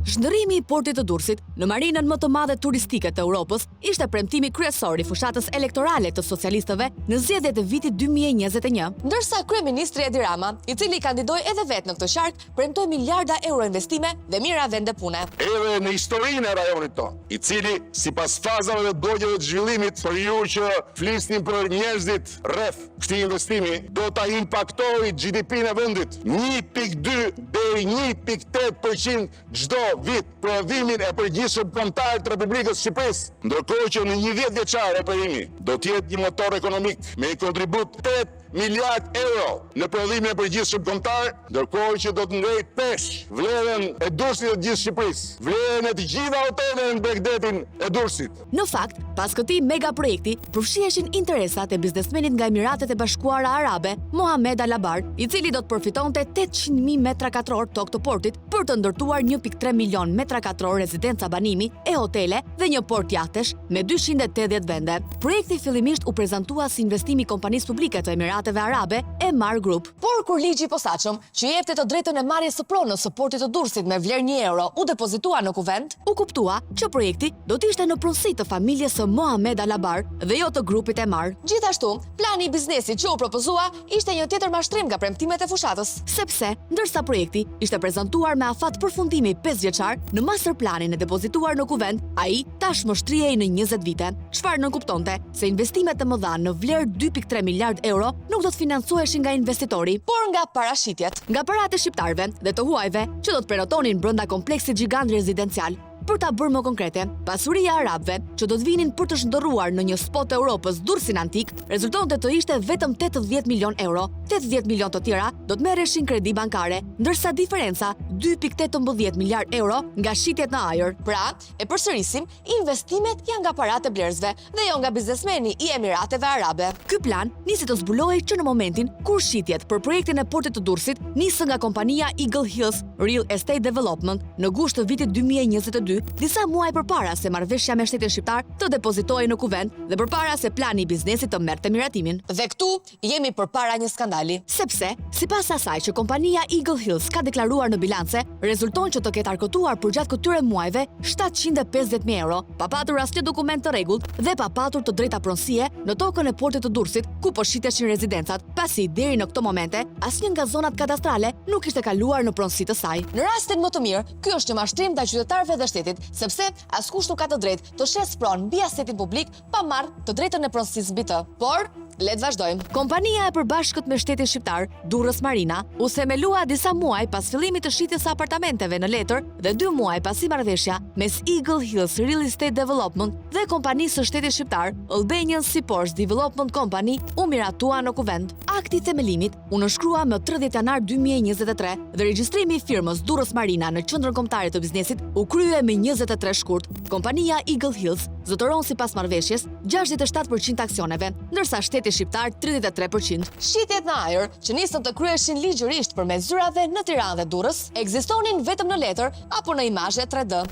Zhndërrimi i portit të Durrësit në marinën më të madhe turistike të Europës ishte premtimi kryesor i fushatës elektorale të socialistëve në zgjedhjet e vitit 2021, ndërsa kryeministri Edi Rama, i cili kandidoi edhe vetë në këtë qark, premtoi miliarda euro investime dhe mira vende pune. Edhe në historinë e rajonit tonë, i cili sipas fazave dhe dogjeve të zhvillimit, për ju që flisnin për njerëzit rreth këtij investimi, do ta impaktojë GDP-n e vendit 1.2 deri 1.8% çdo vit prodhimin e përgjithshëm kombëtar të Republikës së Shqipërisë, ndërkohë që në një 10 vjeçar e perimi do të jetë një motor ekonomik me një kontribut 8 miliard euro në prodhimin e përgjithshëm kombëtar, ndërkohë që do të ngrej pesh vlerën e Durrësit të gjithë Shqipërisë, vlerën e të gjitha hoteleve në Begdetin e Durrësit. Në fakt, pas këtij mega projekti, përfshiheshin interesat e biznesmenit nga Emiratet e Bashkuara Arabe, Mohamed Al Abar, i cili do të përfitonte 800.000 metra katror tokë të portit për të ndërtuar 1.3 milion metra katror rezidenca banimi e hotele dhe një port jahtesh me 280 vende. Projekti fillimisht u prezantua si investimi i kompanisë publike të Emirateve Arabe Emaar Group. Por kur ligji i posaçëm, që i jepte të drejtën e marrjes së pronës së portit të Durrësit me vlerë 1 euro, u depozitua në kuvent, u kuptua që projekti do të ishte në pronësi të familjes së Mohamed Al Abar dhe jo të grupit Emaar. Gjithashtu, plani i biznesit që u propozua ishte një tjetër mashtrim nga premtimet e fushatës. Sepse, ndërsa projekti ishte prezantuar me afat përfundimi 5 vjeçar në master planin e depozituar në kuvent, ai tashmë shtrihej në 20 vite. Çfarë nënkuptonte se investimet e mëdha në vlerë 2.3 miliard euro nuk do të financoheshin nga investitori, por nga parashitjet, nga paratë e shqiptarëve dhe të huajve që do të prenotonin brenda kompleksit gjigant rezidencial. Për ta bërë më konkrete, pasuria e arabëve që do të vinin për të shndërruar në një spot të Europës Durrësin antik, rezultonte të ishte vetëm 80 milion euro. 80 milion të tjera do të merreshin kredi bankare, ndërsa diferenca 2.18 miliard euro nga shitjet në ajër. Pra, e përsërisim, investimet janë nga paratë e blerësve dhe jo nga biznesmeni i Emirateve Arabe. Ky plan nisi të zbulohej që në momentin kur shitjet për projektin e portit të Durrësit nisën nga kompania Eagle Hills Real Estate Development në gusht të vitit 2022, disa muaj përpara se marrëveshja me shtetin shqiptar të depozitohej në kuvent dhe përpara se plani i biznesit të merrte miratimin. Dhe këtu jemi përpara një skandali. Sepse, sipas asaj që kompania Eagle Hills ka deklaruar në bilance, rezulton që të ketë argëtuar përgjatë këtyre muajve 750.000 euro, pa patur asnjë dokument të rregullt dhe pa patur të drejta pronësie në tokën e portit të Durrësit, ku po shiteshin rezidencat, pasi deri në këto momente asnjë nga zonat kadastrale nuk ishte kaluar në pronësi të saj. Në rastin më të mirë, ky është një mashtrim ndaj qytetarëve dhe sepse askush nuk ka të drejtë të shes pronë mbi asetin publik pa marrë të drejtën e pronësisë mbi të. Por, le të vazhdojmë. Kompania e përbashkët me shtetin shqiptar, Durrës Marina, u themelua disa muaj pas fillimit të shitjes së apartamenteve në Letër dhe 2 muaj pasi marrëveshja mes Eagle Hills Real Estate Development dhe kompanisë së shtetit shqiptar, Albanian Seaports Development Company, u miratua në kuvent. Akti i themelimit u nënshkrua më 30 janar 2023 dhe regjistrimi i firmës Durrës Marina në qendrën kombëtare të biznesit u krye me 23 shkurt. Kompania Eagle Hills zotëron sipas marrëveshjes 67% aksioneve, ndërsa shteti shqiptar 33%. Shitjet në ajër, që nisën të kryeshin ligjërisht përmes zyrave në Tiranë dhe Durrës, ekzistonin vetëm në letër apo në imazhe 3D.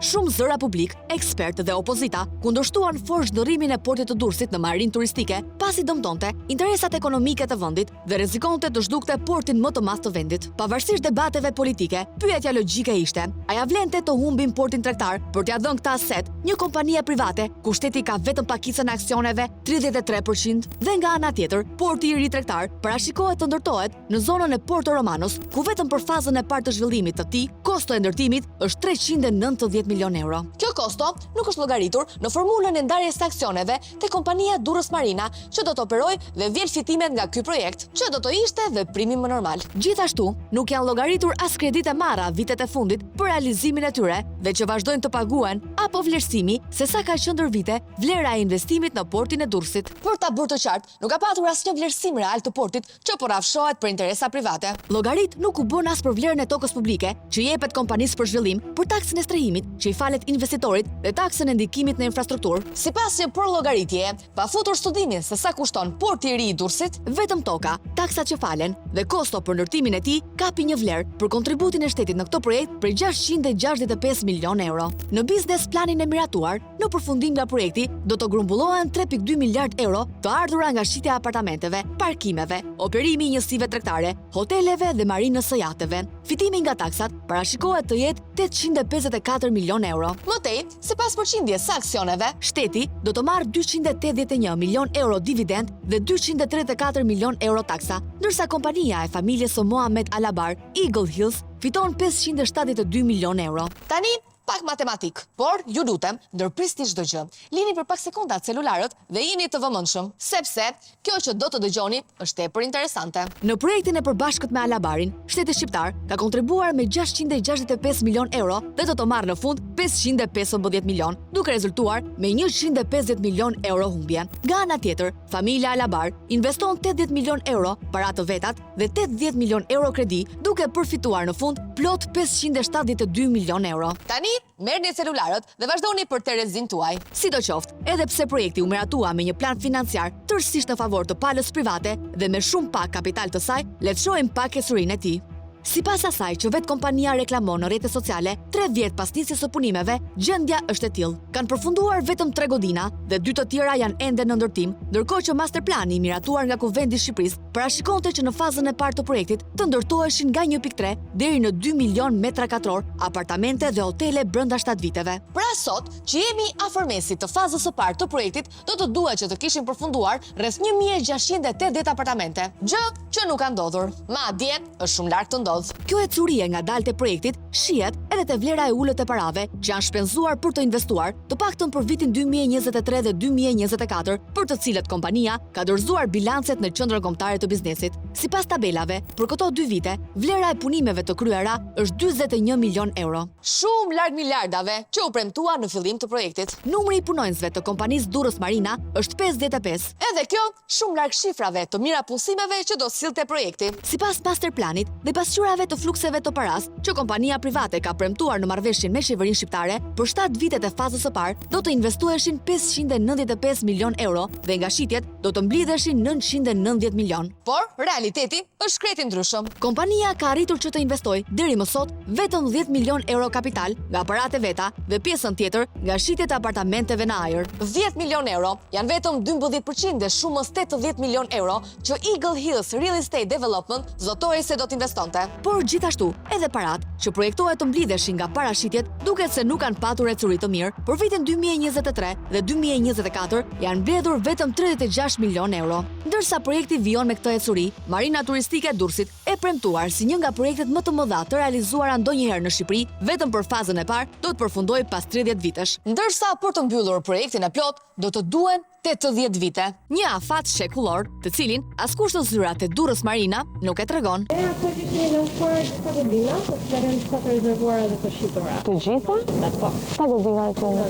Shumë zëra publik, ekspertë dhe opozita kundërshtuan fort zhndërrimin e portit të Durrësit në marinë turistike, pasi dëmtonte interesat ekonomike të vendit dhe rrezikonte të zhdukte portin më të madh të vendit. Pavarësisht debateve politike, pyetja logjike ishte: a ja vlente të humbin portin tregtar për t'ia dhënë këtë aset një kompanie private ku shteti ka vetëm pakicën e aksioneve 33% dhe nga ana tjetër, porti i ri tregtar parashikohet të ndërtohet në zonën e Porto Romanos, ku vetëm për fazën e parë të zhvillimit të tij, kosto e ndërtimit është 390 milion euro. Kjo kosto nuk është llogaritur në formulën e ndarjes së aksioneve te kompania Durrës Marina, që do të operojë dhe vjen fitimet nga ky projekt, që do të ishte veprimi më normal. Gjithashtu, nuk janë llogaritur as kredite marra vitet e fundit për realizimin e tyre dhe që vazhdojnë të paguhen apo vlerësimi se sa ka qenë vite vlera e investimit në portin e Durrësit. Për ta bërë të qartë, nuk ka patur asnjë vlerësim real të portit që po rrafshohet për interesa private. Llogarit nuk u bën as për vlerën e tokës publike që jepet kompanisë për zhvillim, për taksën e strehimit që i falet investitorit dhe taksën e ndikimit në infrastrukturë. Sipas një llogaritje, pa futur studimin se sa kushton porti i ri i Durrësit, Vetëm toka, taksat që falen dhe kosto për ndërtimin e tij kapi një vlerë për kontributin e shtetit në këtë projekt për 665 milion euro. Në biznes planin e miratuar, në përfundim nga projekti do të grumbullohen 3.2 miliard euro të ardhura nga shitja e apartamenteve, parkimeve, operimi i njësive tregtare, hoteleve dhe marinës së jateve. Fitimi nga taksat parashikohet të jetë 854 milion euro. më tej, sipas përqindjes së aksioneve, Shteti do të marrë 281 milion euro dividend dhe 234 milion euro taksa, ndërsa kompania e familjes së Mohamed Alabar, Eagle Hills, fiton 572 milion euro. tani pak matematik, por ju lutem, ndërprisni çdo gjë. Lini për pak sekonda celularët dhe jeni të vëmendshëm, sepse kjo që do të dëgjoni është tepër interesante. Në projektin e përbashkët me Alabarin, shteti shqiptar ka kontribuar me 665 milion euro dhe do të marrë në fund 515 milion, duke rezultuar me 150 milion euro humbje. Nga ana tjetër, familja Alabar investon 80 milion euro para të vetat dhe 80 milion euro kredi, duke përfituar në fund plot 572 milion euro. Tani, merrni celularët dhe vazhdoni për Terezin tuaj. Sidoqoftë, edhe pse projekti u miratua me një plan financiar tërësisht në favor të palës private dhe me shumë pak kapital të saj, le të shohim pak historinë e tij. Sipas asaj që vetë kompania reklamon në rrjetet sociale, 3 vjet pas nisjes së punimeve, gjendja është e tillë. Kanë përfunduar vetëm 3 godina dhe 2 të tjera janë ende në ndërtim, ndërkohë që masterplani i miratuar nga Kuvendi i Shqipërisë parashikonte që në fazën e parë të projektit të ndërtoheshin nga 1.3 deri në 2 milion metra katror apartamente dhe hotele brenda 7 viteve. Pra sot, që jemi afër mesit të fazës së parë të projektit, do të duhet që të kishin përfunduar rreth 1680 apartamente. Gjë që nuk ka ndodhur. Madje është shumë larg të ndodhë. Kjo ecurie nga dalë të projektit shihet edhe te vlera e ulët e parave që janë shpenzuar për të investuar, të paktën për vitin 2023 dhe 2024, për të cilët kompania ka dorëzuar bilancet në qendrën kombëtare të biznesit. Sipas tabelave, për këto 2 vite, vlera e punimeve të kryera është 41 milion euro. Shumë larg miliardave që u premtua në fillim të projektit. Numri i punonjësve të kompanisë Durrës Marina është 55. Edhe kjo shumë larg shifrave të mira punësimeve që do sillte projekti. Sipas masterplanit dhe pasqyrave të flukseve të paras që kompania private ka premtuar në marrëveshjen me qeverinë shqiptare, për 7 vitet e fazës së parë do të investoheshin 595 milion euro dhe nga shitjet do të mblidheshin 990 milion. Por realiteti është krejt i ndryshëm. Kompania ka arritur që të investojë deri më sot vetëm 10 milion euro kapital nga aparatet veta dhe pjesën tjetër nga shitjet e apartamenteve në ajër. 10 milion euro janë vetëm 12% e shumës 80 milion euro që Eagle Hills Real Estate Development zotoi se do të investonte. Por gjithashtu, edhe parat që projektohet të mblidheshin nga parashitjet duket se nuk kanë patur ecuri të mirë. Për vitin 2023 dhe 2024 janë mbledhur vetëm 36 milion euro. Ndërsa projekti vijon me këtë ecuri, Marina Turistike e Durrësit e premtuar si një nga projektet më të mëdha të realizuara ndonjëherë në Shqipëri, vetëm për fazën e parë do të përfundojë pas 30 vitesh. Ndërsa për të mbyllur projektin e plot, do të duhen 80 vite. Një afat shekullor, të cilin askush në zyrat e Durrës Marina nuk e tregon. Ato që kemi lançuar sa godina, po të janë sa të rezervuara dhe të shituara. Të gjitha? Po. Sa godina të në?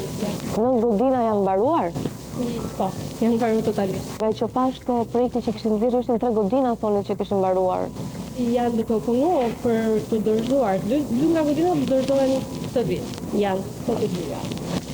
9 godina janë mbaruar? Po, janë mbaruar totalisht. Nga që pash të projekti që kishin dhirë ishin 3 godina thonë që kishin mbaruar. Janë duke punuar për të dorëzuar. 2 nga godinat dorëzohen këtë vit. Janë të dyja.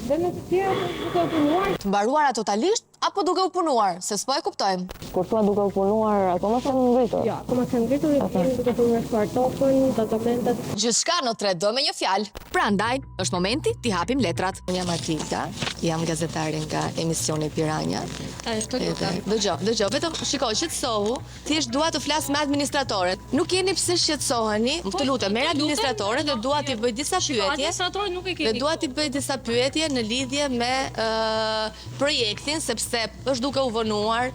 Dhe në të tjera duke punuar. Të mbaruara totalisht apo duke u punuar, se s'po e kuptojmë. Kur thua duke u punuar, ato më kanë ngritur. Jo, akoma kanë ngritur, jemi duke punuar tokën, dokumentet. Gjithçka në 3D me një fjalë. Prandaj, është momenti t'i hapim letrat. Unë jam Matilda, jam gazetare nga emisioni Piranja. Dëgjoj, vetëm shikoj, shqetësohu, thjesht dua të flas me administratorët. Nuk jeni pse shqetësoheni, të lutem, merr administratorët dhe dua t'i bëj disa pyetje. Administratorët nuk e keni. Dhe dua t'i bëj disa pyetje në lidhje me projektin, sepse është duke u vënuar,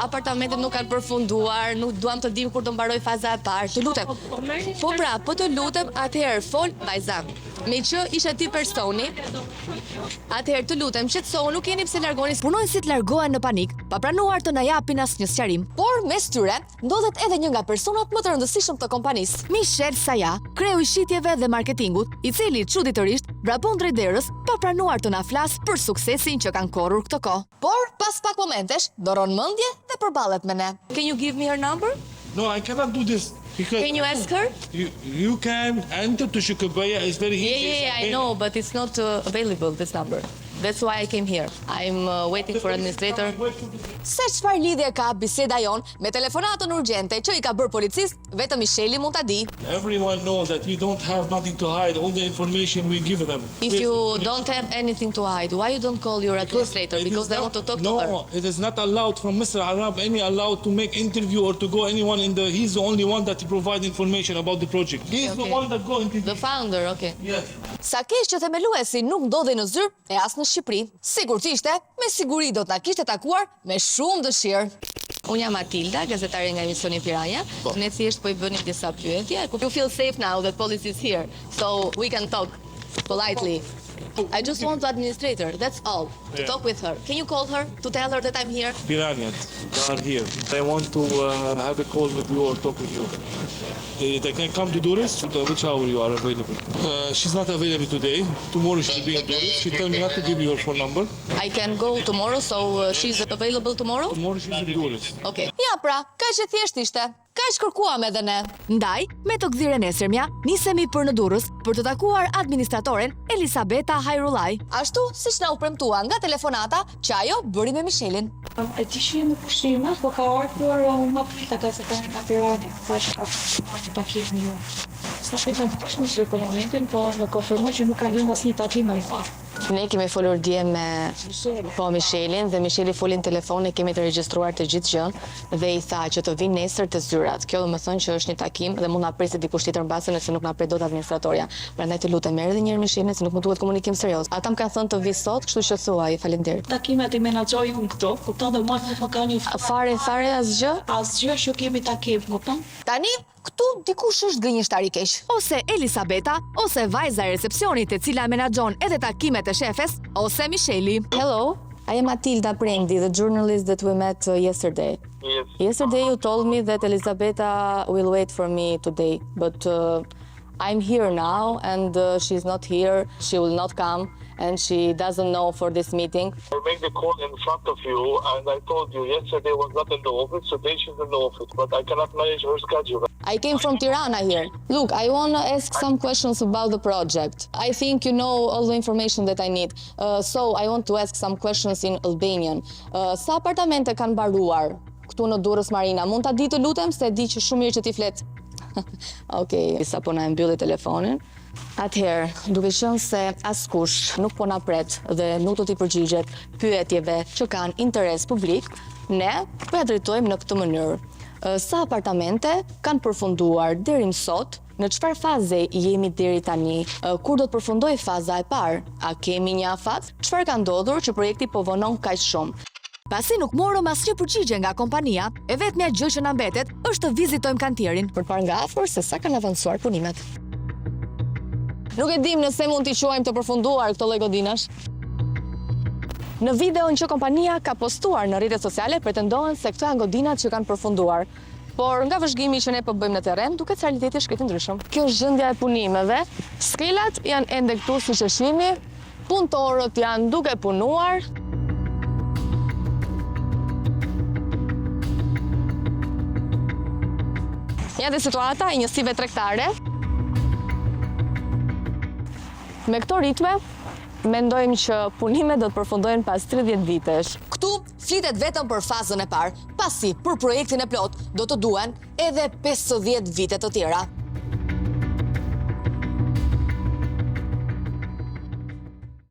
apartamentet nuk kanë përfunduar, nuk duam të dim kur do mbaroj faza e parë. Të lutem. Po pra, po të lutem, atëherë fol vajza. Me që isha ti personi, atëherë të lutem, shqetësohu, nuk jeni pse largoni. Punonjësit largohen në panik, pa pranuar të na japin asnjë sqarim. Por mes tyre ndodhet edhe një nga personat më të rëndësishëm të kompanisë. Michel Saja, kreu i shitjeve dhe marketingut, i cili çuditërisht vrapon drejt derës pa pranuar të na flas për suksesin që kanë korrur këtë kohë. Por pas pak momentesh doron mendje dhe përballet me ne. Can you give me her number? No, I cannot do this. Because Can you ask her? you can enter to Shukabaya. It's very easy. Yeah, I know, but it's not available, this number. That's why I came here. I'm waiting for administrator. Se çfarë lidhje ka biseda jon me telefonatën urgjente që i ka bërë policisë, vetëm Micheli mund ta di. Everyone knows that we don't have nothing to hide. All the information we give them. If you don't have anything to hide, why you don't call your administrator? It Because is they not- want to talk to her. No, it is not allowed from Mr. Arab any allowed to make interview or to go anyone in the. He's the only one that provide information about the project. He's the Okay. one that go into. The founder, okay. Yes. Sa keq që themeluesi nuk ndodhi në Zyrë e as në Shqipëri, sigurt ishte, me siguri do të na kishte takuar me shumë dëshirë. Unë jam Matilda, gazetare nga emisioni Piranja. Ne thjesht po I bënim disa pyetje. You feel safe now that police is here, so we can talk politely. I just want the administrator, that's all, to talk with her. Can you call her to tell her that I'm here? Piranians, they are here. They want to have a call with you or talk with you. They can come to Durrës. Which hour you are available? She's not available today. Tomorrow she'll be in Durrës. She told me not to give you her phone number. I can go tomorrow, so she's available tomorrow? Tomorrow she's in Durrës. Okay. Ja pra, kaq e thjesht ishte. Kaq kërkuam edhe ne. Ndaj, me të gdhire nesërmja, nisemi për në Durrës për të takuar administratoren Elisabeta Hajrullaj. Ashtu siç na u premtua nga telefonata që ajo bëri me Michelin. E di që jemi në pushime, po ka ardhur më prita gazetare nga Pirani, ka takimin ju. Sa pritëm të kështu në parlamentin, po më konfirmoj që nuk ka lënë asnjë takim ai pa. Ne kemi folur dje me Michelin dhe Micheli foli në telefon, ne kemi të regjistruar të gjithë gjën dhe I tha që të vinë nesër të zyrat. Kjo do të thonë që është një takim dhe mund na presë dikush tjetër mbase nëse nuk na pret dot administratorja. Prandaj të lutem merr edhe një herë Michelin se nuk më duhet komunikim serioz. Ata më kanë thënë të vi sot, kështu që thuaj, faleminderit. Takimet I menaxhoj unë këto, kupton dhe mua nuk më ka një Fare asgjë? asgjë që kemi takim, kupton? Tani, këtu dikush është gënjeshtari keq. Ose Elisabeta, ose vajza e recepcionit e cila menaxhon edhe takimet e shefes, ose Micheli. Hello, I am Matilda Prendi, the journalist that we met yesterday. Yes. Yesterday you told me that Elisabetta will wait for me today, but I'm here now and she's not here, she will not come and she doesn't know for this meeting. I made the call in front of you, and I told you yesterday was not in the office, today she's in the office, but I cannot manage her schedule. I came from Tirana here. Look, I want to ask some questions about the project. I think you know all the information that I need. So I want to ask some questions in Albanian. Sa apartamente kanë mbaruar këtu në Durrës Marina? Mund ta di të lutem se di që shumë mirë që ti flet. Okej, sa po na e mbylli telefonin. Atëherë, duke qenë se askush nuk po na pret dhe nuk do t'i përgjigjet pyetjeve që kanë interes publik, ne po ja drejtojmë në këtë mënyrë. Sa apartamente kanë përfunduar deri më sot? Në çfarë faze jemi deri tani? Kur do të përfundojë faza e parë? A kemi një afat? Çfarë ka ndodhur që projekti po vonon kaq shumë? Pasi nuk morëm asnjë përgjigje nga kompania, e vetmja gjë që na mbetet është të vizitojmë kantierin për të parë nga afër se sa kanë avancuar punimet. Nuk e dim nëse mund t'i quajmë të përfunduar këto lloj godinash. Në videon që kompania ka postuar në rrjetet sociale pretendohen se këto janë godinat që kanë përfunduar. Por nga vëzhgimi që ne po bëjmë në terren, duket se realiteti është krejt i ndryshëm. Kjo është gjendja e punimeve. Skelat janë ende këtu siç e shihni, punëtorët janë duke punuar. Ja dhe situata e njësive tregtare. Me këto ritme, mendojmë që punimet do të përfundojnë pas 30 vitesh. Këtu flitet vetëm për fazën e parë, pasi për projektin e plot do të duhen edhe 50 vite të tjera.